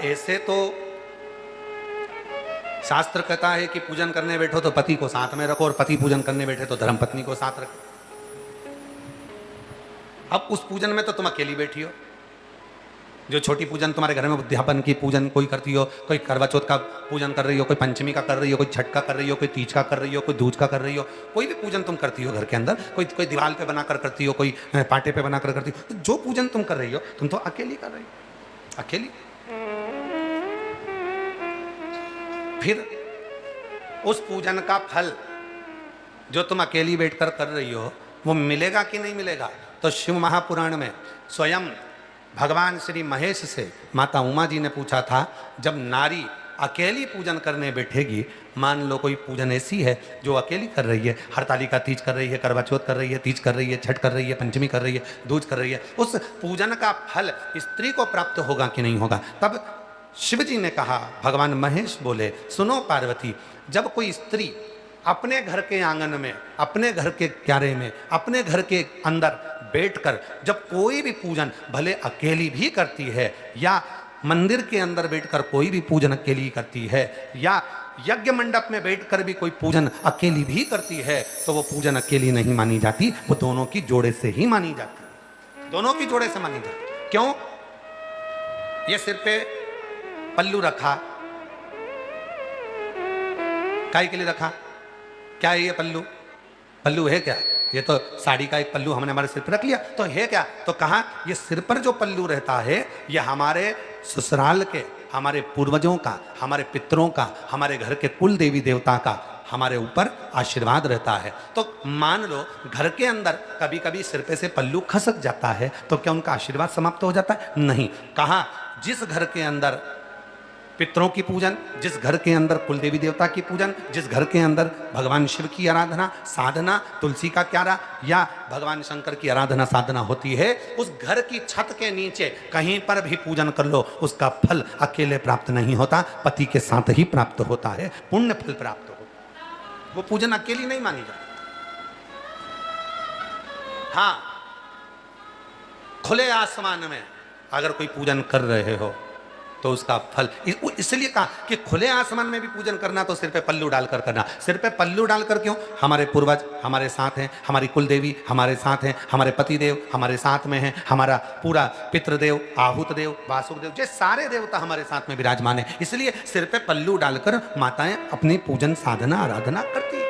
ऐसे तो शास्त्र कहता है कि पूजन करने बैठो तो पति को साथ में रखो, और पति पूजन करने बैठे तो धर्मपत्नी को साथ रखो। अब उस पूजन में तो तुम अकेली बैठी हो। जो छोटी पूजन तुम्हारे घर में उद्यापन की पूजन कोई करती हो, कोई करवा चौथ का पूजन कर रही हो, कोई पंचमी का कर रही हो, कोई छठ का कर रही हो, कोई तीज का कर रही हो, कोई दूज का कर रही हो, कोई भी पूजन तुम करती हो घर के अंदर, कोई दीवार पे बनाकर करती हो, कोई पाटे पे बनाकर करती हो, तो जो पूजन तुम कर रही हो तुम तो अकेली कर रही हो, अकेली। फिर उस पूजन का फल जो तुम अकेली बैठकर कर रही हो वो मिलेगा कि नहीं मिलेगा? तो शिव महापुराण में स्वयं भगवान श्री महेश से माता उमा जी ने पूछा था, जब नारी अकेली पूजन करने बैठेगी, मान लो कोई पूजन ऐसी है जो अकेली कर रही है, हरतालिका तीज कर रही है, करवा चौथ कर रही है, तीज कर रही है, छठ कर रही है, पंचमी कर रही है, दूज कर रही है, उस पूजन का फल स्त्री को प्राप्त होगा कि नहीं होगा? तब शिव जी ने कहा, भगवान महेश बोले, सुनो पार्वती, जब कोई स्त्री अपने घर के आंगन में, अपने घर के क्यारे में, अपने घर के अंदर बैठकर जब कोई भी पूजन भले अकेली भी करती है, या मंदिर के अंदर बैठकर कोई भी पूजन अकेली करती है, या यज्ञ मंडप में बैठकर भी कोई पूजन अकेली भी करती है, तो वो पूजन अकेली नहीं मानी जाती, वो दोनों की जोड़े से ही मानी जाती, दोनों की जोड़े से मानी जाती। क्यों? ये सिर पे पल्लू रखा, काय के लिए रखा? क्या है ये पल्लू? पल्लू है क्या? ये तो साड़ी का एक पल्लू हमने हमारे सिर पर रख लिया, तो है क्या? तो कहा ये सिर पर जो पल्लू रहता है ये हमारे ससुराल के, हमारे पूर्वजों का, हमारे पितरों का, हमारे घर के कुल देवी देवता का हमारे ऊपर आशीर्वाद रहता है। तो मान लो घर के अंदर कभी कभी सिर पे से पल्लू खसक जाता है, तो क्या उनका आशीर्वाद समाप्त हो जाता है? नहीं। कहा जिस घर के अंदर पितरों की पूजन, जिस घर के अंदर कुल देवी देवता की पूजन, जिस घर के अंदर भगवान शिव की आराधना साधना, तुलसी का क्यारा या भगवान शंकर की आराधना साधना होती है, उस घर की छत के नीचे कहीं पर भी पूजन कर लो, उसका फल अकेले प्राप्त नहीं होता, पति के साथ ही प्राप्त होता है, पुण्य फल प्राप्त होता है। वो पूजन अकेली नहीं मानी जाती। हाँ, खुले आसमान में अगर कोई पूजन कर रहे हो तो उसका फल, इसलिए कहा कि खुले आसमान में भी पूजन करना तो सिर पे पल्लू डालकर करना। सिर पे पल्लू डालकर क्यों? हमारे पूर्वज हमारे साथ हैं, हमारी कुल देवी हमारे साथ हैं, हमारे पति देव हमारे साथ में हैं, हमारा पूरा पितृदेव, आहूत देव, वासुक देव, ये सारे देवता हमारे साथ में विराजमान है। इसलिए सिर पे पल्लू डालकर माताएं अपनी पूजन साधना आराधना करती है।